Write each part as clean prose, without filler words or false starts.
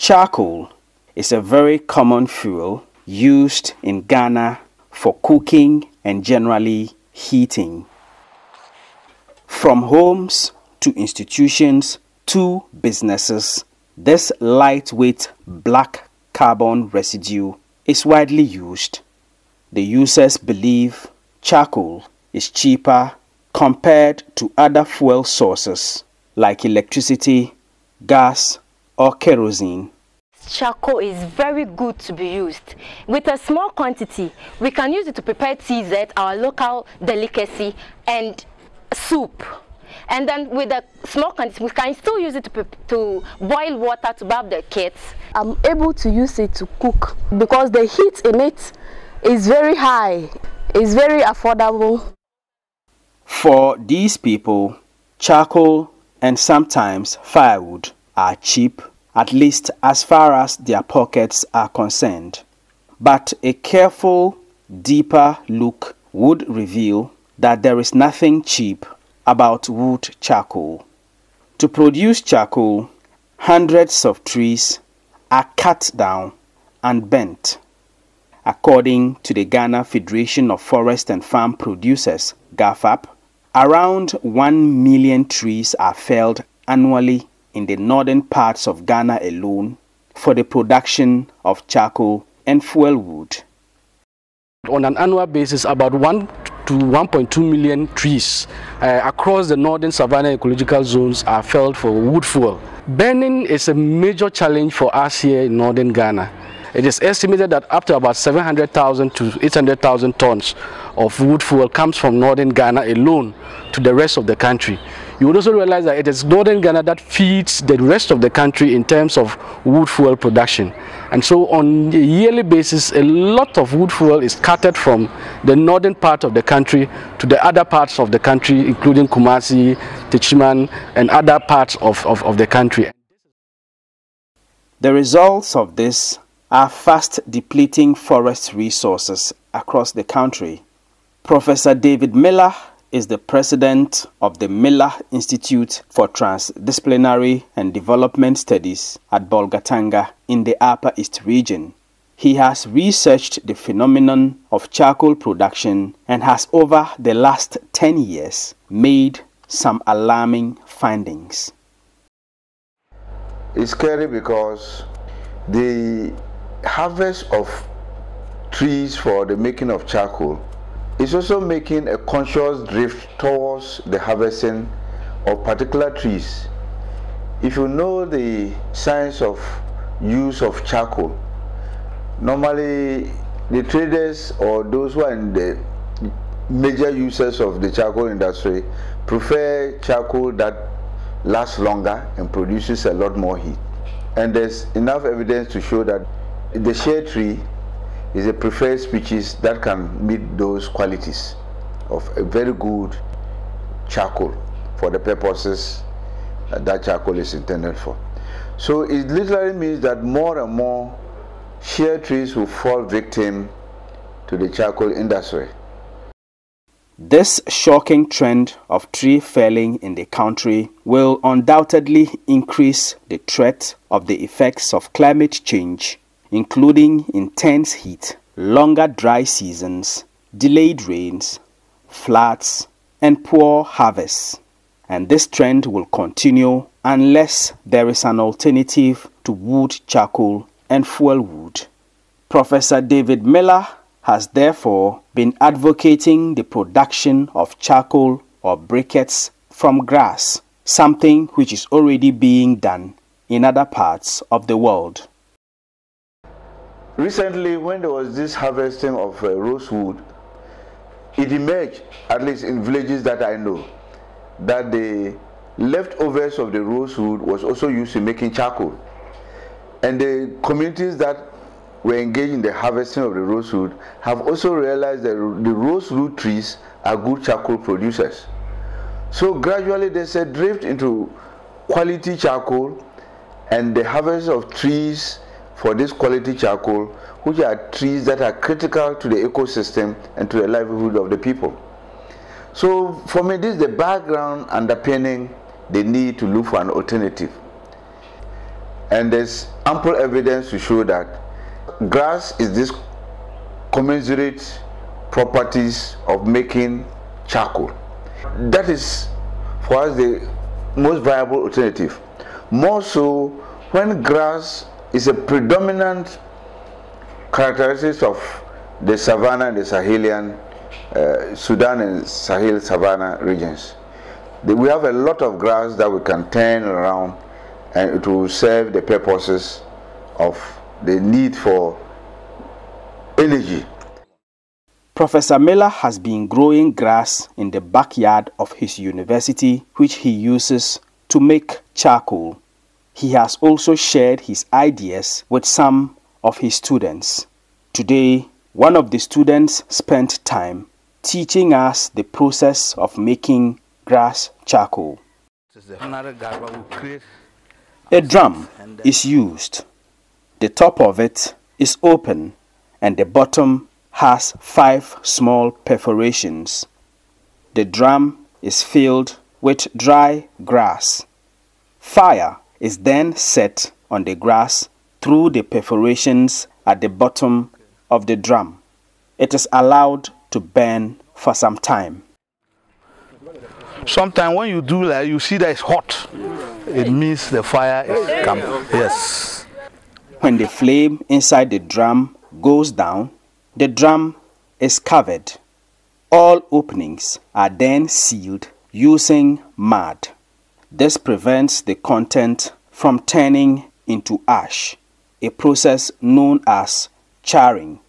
Charcoal is a very common fuel used in Ghana for cooking and generally heating. From homes to institutions to businesses, this lightweight black carbon residue is widely used. The users believe charcoal is cheaper compared to other fuel sources like electricity, gas, or kerosene. Charcoal is very good to be used. With a small quantity, we can use it to prepare TZ, our local delicacy, and soup. And then with a small quantity, we can still use it to boil water to bath the kids. I'm able to use it to cook because the heat in it is very high. It's very affordable. For these people, charcoal and sometimes firewood are cheap, at least as far as their pockets are concerned. But a careful, deeper look would reveal that there is nothing cheap about wood charcoal. To produce charcoal, hundreds of trees are cut down and burnt. According to the Ghana Federation of Forest and Farm Producers, GAFAP, around 1 million trees are felled annually in the northern parts of Ghana alone for the production of charcoal and fuel wood. On an annual basis, about 1 to 1.2 million trees across the northern savanna ecological zones are felled for wood fuel. Burning is a major challenge for us here in northern Ghana. It is estimated that up to about 700,000 to 800,000 tons of wood fuel comes from northern Ghana alone to the rest of the country. You would also realize that it is northern Ghana that feeds the rest of the country in terms of wood fuel production. And so on a yearly basis, a lot of wood fuel is carted from the northern part of the country to the other parts of the country, including Kumasi, Techiman, and other parts of the country. The results of this are fast depleting forest resources across the country. Professor David Miller is the president of the Miller Institute for Transdisciplinary and Development Studies at Bolgatanga in the Upper East region. He has researched the phenomenon of charcoal production and has over the last 10 years made some alarming findings. It's scary because the harvest of trees for the making of charcoal is also making a conscious drift towards the harvesting of particular trees. If you know the science of use of charcoal, normally the traders or those who are in the major users of the charcoal industry prefer charcoal that lasts longer and produces a lot more heat. And there's enough evidence to show that the shea tree is a preferred species that can meet those qualities of a very good charcoal for the purposes that charcoal is intended for. So it literally means that more and more shea trees will fall victim to the charcoal industry. This shocking trend of tree felling in the country will undoubtedly increase the threat of the effects of climate change, including intense heat, longer dry seasons, delayed rains, floods, and poor harvests. And this trend will continue unless there is an alternative to wood charcoal and fuel wood. Professor David Miller has therefore been advocating the production of charcoal or briquettes from grass, something which is already being done in other parts of the world. Recently, when there was this harvesting of rosewood, it emerged, at least in villages that I know, that the leftovers of the rosewood was also used in making charcoal. And the communities that were engaged in the harvesting of the rosewood have also realized that the rosewood trees are good charcoal producers. So gradually there's a drift into quality charcoal and the harvest of trees for this quality charcoal, which are trees that are critical to the ecosystem and to the livelihood of the people. So for me, this is the background underpinning the need to look for an alternative. And there's ample evidence to show that grass is this commensurate properties of making charcoal. That is for us the most viable alternative. More so when grass is a predominant characteristic of the savanna and the Sahelian, Sudan and Sahel savanna regions. We have a lot of grass that we can turn around and it will serve the purposes of the need for energy. Professor Miller has been growing grass in the backyard of his university, which he uses to make charcoal. He has also shared his ideas with some of his students. Today, one of the students spent time teaching us the process of making grass charcoal. A drum is used. The top of it is open and the bottom has 5 small perforations. The drum is filled with dry grass. Fire is then set on the grass through the perforations at the bottom of the drum. It is allowed to burn for some time. Sometimes when you do that, you see that it's hot. It means the fire is coming. Yes. When the flame inside the drum goes down, the drum is covered. All openings are then sealed using mud. This prevents the content from turning into ash, a process known as charring.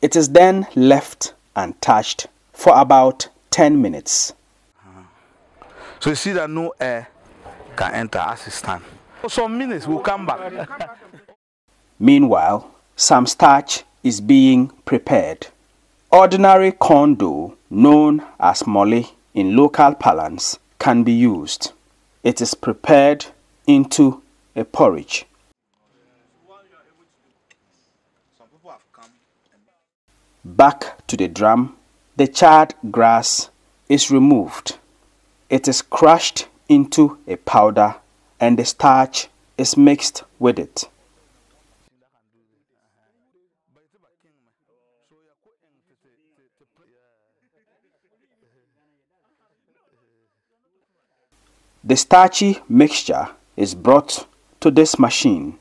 It is then left untouched for about 10 minutes. So you see that no air can enter as it stands. For some minutes we'll come back. Meanwhile, some starch is being prepared. Ordinary corn dough, known as mole in local parlance, can be used. It is prepared into a porridge. Back to the drum, the charred grass is removed. It is crushed into a powder and the starch is mixed with it. The starchy mixture is brought to this machine.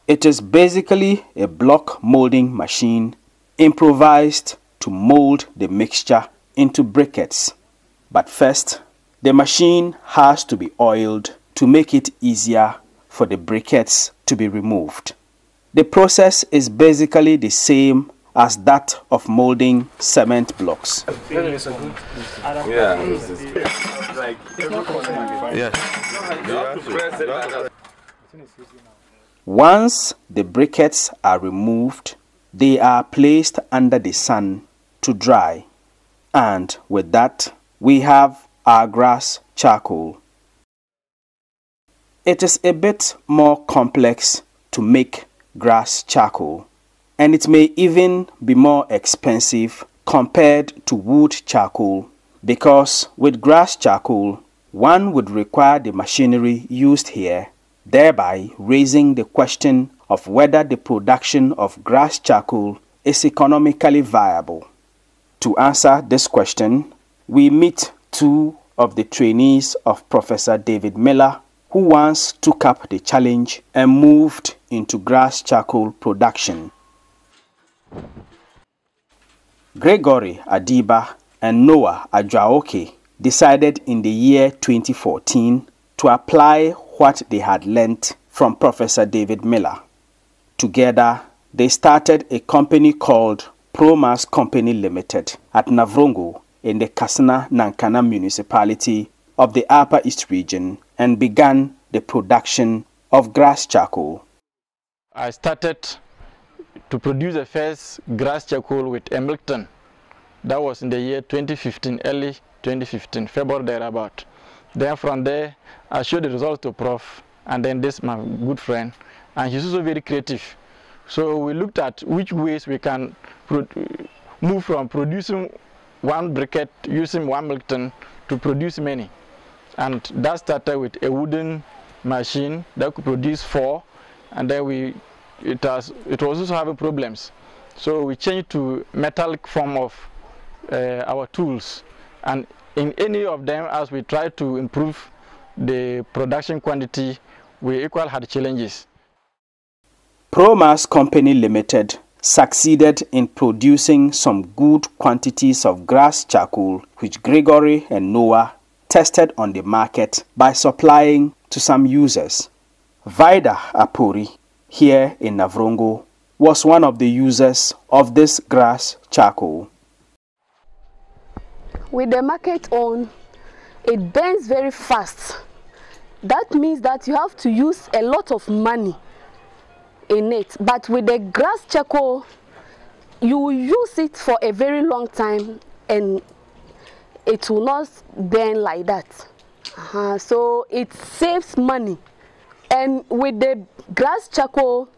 It is basically a block molding machine improvised to mold the mixture into briquettes. But first, the machine has to be oiled to make it easier for the briquettes to be removed. The process is basically the same as that of molding cement blocks. Once the briquettes are removed, they are placed under the sun to dry. And with that, we have our grass charcoal. It is a bit more complex to make grass charcoal, and it may even be more expensive compared to wood charcoal, because with grass charcoal, one would require the machinery used here, thereby raising the question of whether the production of grass charcoal is economically viable. To answer this question, we meet 2 of the trainees of Professor David Miller, who once took up the challenge and moved into grass charcoal production. Gregory Adiba and Noah Adjaoke decided in the year 2014 to apply what they had learnt from Professor David Miller. Together, they started a company called Promas Company Limited at Navrongo in the Kassina Nankana municipality of the Upper East region and began the production of grass charcoal. I started to produce the first grass charcoal with Embleton. That was in the year 2015, early 2015, February thereabout. Then from there, I showed the results to Prof, and then this my good friend, and he's also very creative. So we looked at which ways we can move from producing one briquette using 1 milk ton to produce many. And that started with a wooden machine that could produce 4, and then it was also having problems. So we changed to metallic form of our tools, and in any of them, as we try to improve the production quantity, we equally had challenges. Promass Company Limited succeeded in producing some good quantities of grass charcoal, which Gregory and Noah tested on the market by supplying to some users. Vida Apuri, here in Navrongo, was one of the users of this grass charcoal. With the market on, it burns very fast. That means that you have to use a lot of money in it. But with the grass charcoal, you will use it for a very long time and it will not burn like that. So it saves money. And with the grass charcoal,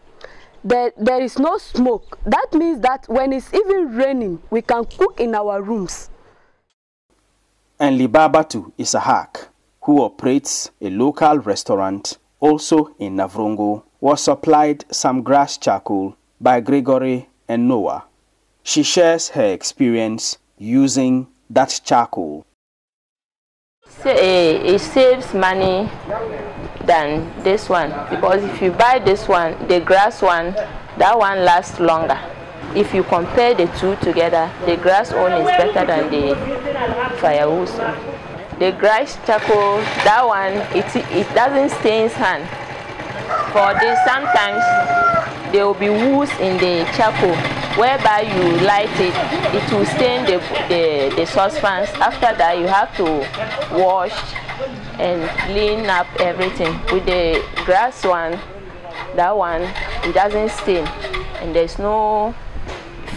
there is no smoke. That means that when it's even raining, we can cook in our rooms. And Libabatu Isahak, who operates a local restaurant also in Navrongo, was supplied some grass charcoal by Gregory and Noah. She shares her experience using that charcoal. It saves money than this one, because if you buy this one, the grass one, that one lasts longer. If you compare the two together, the grass one is better than the firewood. The grass charcoal, that one, it doesn't stain hand. For this, sometimes there will be wood in the charcoal, whereby you light it, it will stain the saucepans. After that, you have to wash and clean up everything. With the grass one, that one, it doesn't stain, and there's no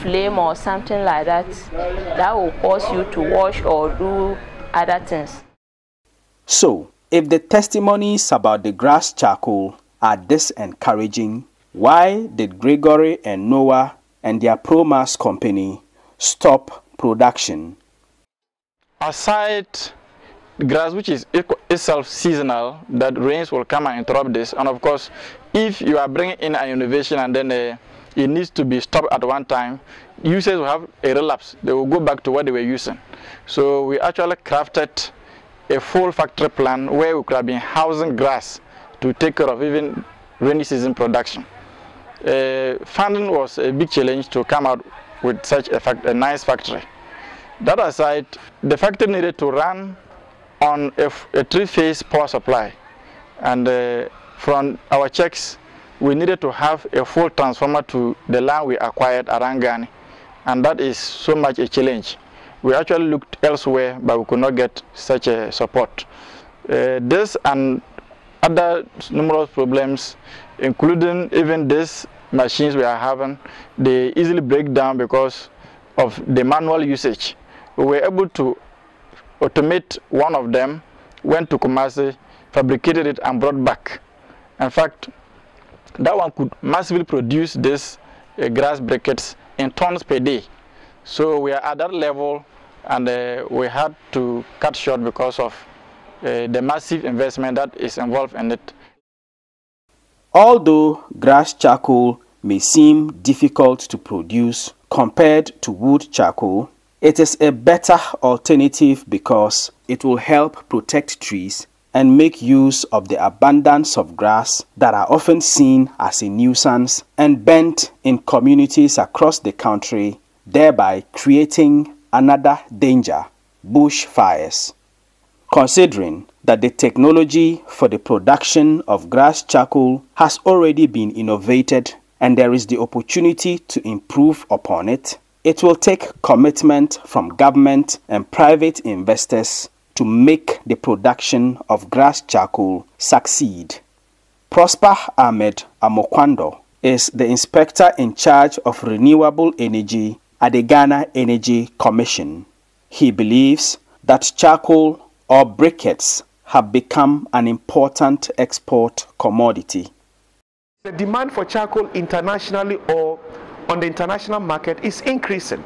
flame or something like that that will cause you to wash or do other things. So, if the testimonies about the grass charcoal are this encouraging, why did Gregory and Noah and their Promass company stop production? Aside grass, which is itself seasonal, that rains will come and interrupt this, and of course, if you are bringing in an innovation and then it needs to be stopped at one time, users will have a relapse. They will go back to what they were using. So we actually crafted a full factory plan where we could have been housing grass to take care of even rainy season production. Funding was a big challenge to come out with such a nice factory. That aside, the factory needed to run on a 3-phase power supply, and from our checks, we needed to have a full transformer to the land we acquired around Ghana, and that is so much a challenge. We actually looked elsewhere, but we could not get such a support. This and other numerous problems, including even these machines we are having, they easily break down because of the manual usage. We were able to automate one of them, went to Kumasi, fabricated it and brought back. In fact, that one could massively produce this grass briquettes in tons per day. So we are at that level, and we had to cut short because of the massive investment that is involved in it. Although grass charcoal may seem difficult to produce compared to wood charcoal, it is a better alternative because it will help protect trees and make use of the abundance of grass that are often seen as a nuisance and burnt in communities across the country, thereby creating another danger: bushfires. Considering that the technology for the production of grass charcoal has already been innovated and there is the opportunity to improve upon it, it will take commitment from government and private investors to make the production of grass charcoal succeed. Prosper Ahmed Amokwando is the inspector in charge of renewable energy at the Ghana Energy Commission. He believes that charcoal or briquettes have become an important export commodity. The demand for charcoal internationally or on the international market is increasing.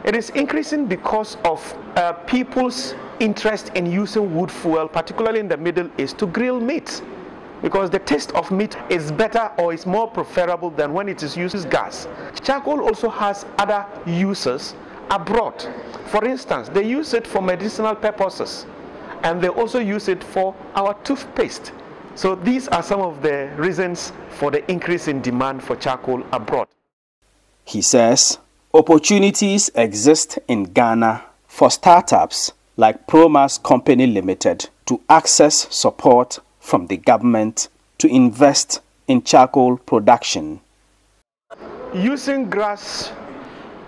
It is increasing because of people's interest in using wood fuel, particularly in the Middle East, to grill meat. because the taste of meat is better or is more preferable than when it is used as gas. Charcoal also has other uses abroad. For instance, they use it for medicinal purposes, and they also use it for our toothpaste. So these are some of the reasons for the increase in demand for charcoal abroad. He says opportunities exist in Ghana for startups like Promas Company Limited to access support from the government to invest in charcoal production. Using grass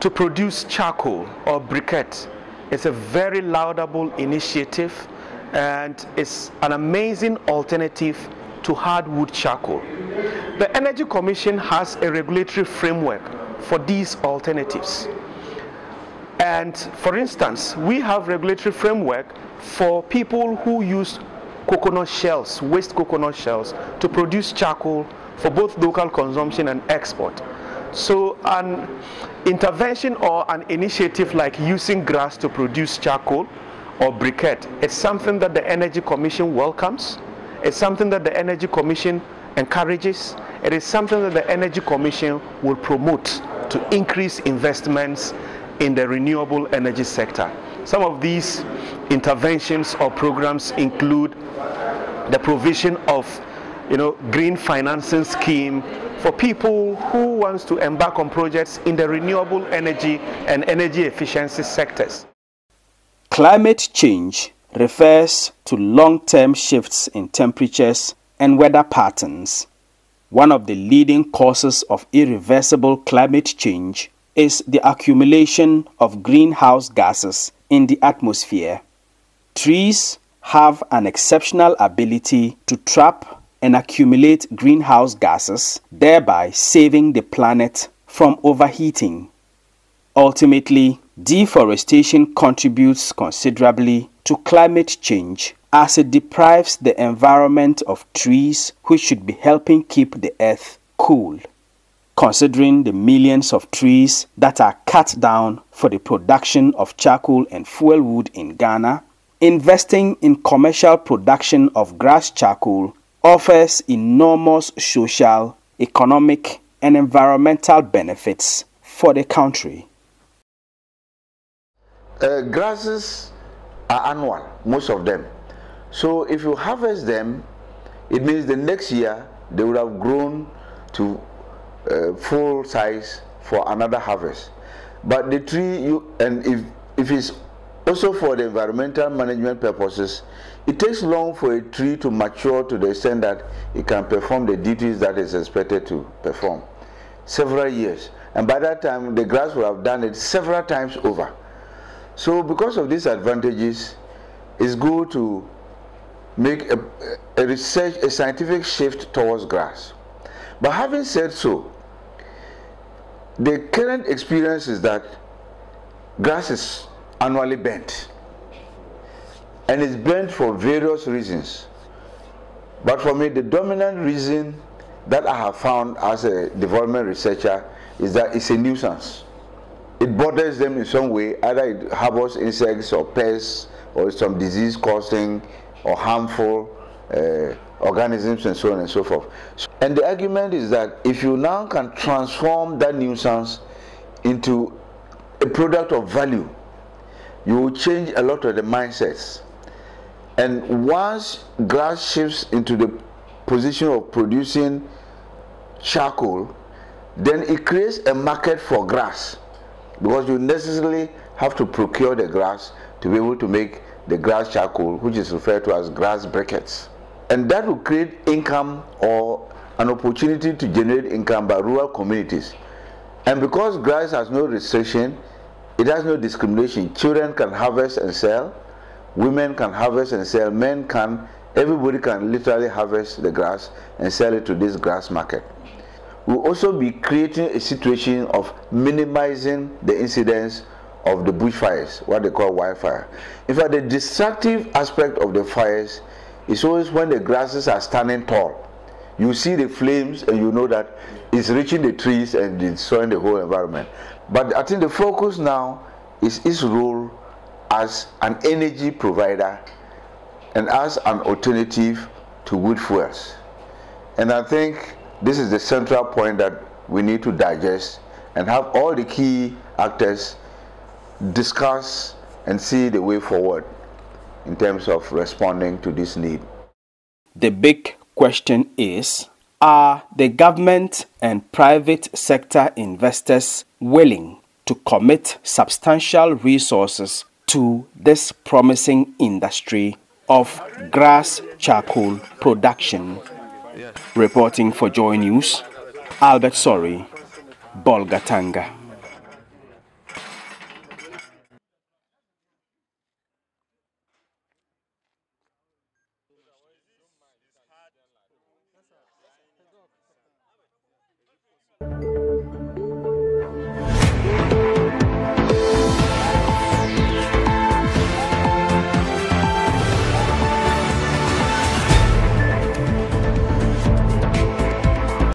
to produce charcoal or briquette is a very laudable initiative, and it's an amazing alternative to hardwood charcoal. The Energy Commission has a regulatory framework for these alternatives. And for instance, we have regulatory framework for people who use coconut shells, waste coconut shells, to produce charcoal for both local consumption and export. So an intervention or an initiative like using grass to produce charcoal or briquette, it's something that the Energy Commission welcomes. It's something that the Energy Commission encourages. It is something that the Energy Commission will promote to increase investments in the renewable energy sector. Some of these interventions or programs include the provision of green financing scheme for people who wants to embark on projects in the renewable energy and energy efficiency sectors. Climate change refers to long-term shifts in temperatures and weather patterns. One of the leading causes of irreversible climate change is the accumulation of greenhouse gases in the atmosphere. Trees have an exceptional ability to trap and accumulate greenhouse gases, thereby saving the planet from overheating. Ultimately, deforestation contributes considerably to climate change as it deprives the environment of trees which should be helping keep the earth cool. Considering the millions of trees that are cut down for the production of charcoal and fuel wood in Ghana, investing in commercial production of grass charcoal offers enormous social, economic, and environmental benefits for the country. Grasses are annual, most of them. So if you harvest them, it means the next year they would have grown to full size for another harvest. But the tree, if it's also for the environmental management purposes, it takes long for a tree to mature to the extent that it can perform the duties that is expected to perform. Several years. And by that time, the grass will have done it several times over. So because of these advantages, it's good to make a scientific shift towards grass. But having said so, the current experience is that grass is annually bent, and it's bent for various reasons. But for me, the dominant reason that I have found as a development researcher is that it's a nuisance. It bothers them in some way, either it harbors insects or pests or some disease causing or harmful organisms and so on and so forth. And the argument is that if you now can transform that nuisance into a product of value, you will change a lot of the mindsets. And once grass shifts into the position of producing charcoal, then it creates a market for grass, because you necessarily have to procure the grass to be able to make the grass charcoal, which is referred to as grass briquettes. And that will create income or an opportunity to generate income by rural communities. And because grass has no restriction, it has no discrimination. Children can harvest and sell, women can harvest and sell, men can, everybody can literally harvest the grass and sell it to this grass market. We'll also be creating a situation of minimizing the incidence of the bushfires, what they call wildfire. In fact, the destructive aspect of the fires is always when the grasses are standing tall. You see the flames and you know that it's reaching the trees and destroying the whole environment. But I think the focus now is its role as an energy provider and as an alternative to wood fuels. And I think this is the central point that we need to digest and have all the key actors discuss and see the way forward in terms of responding to this need. The big question is, are the government and private sector investors willing to commit substantial resources to this promising industry of grass charcoal production? Reporting for Joy News, Albert Sori, Bolgatanga.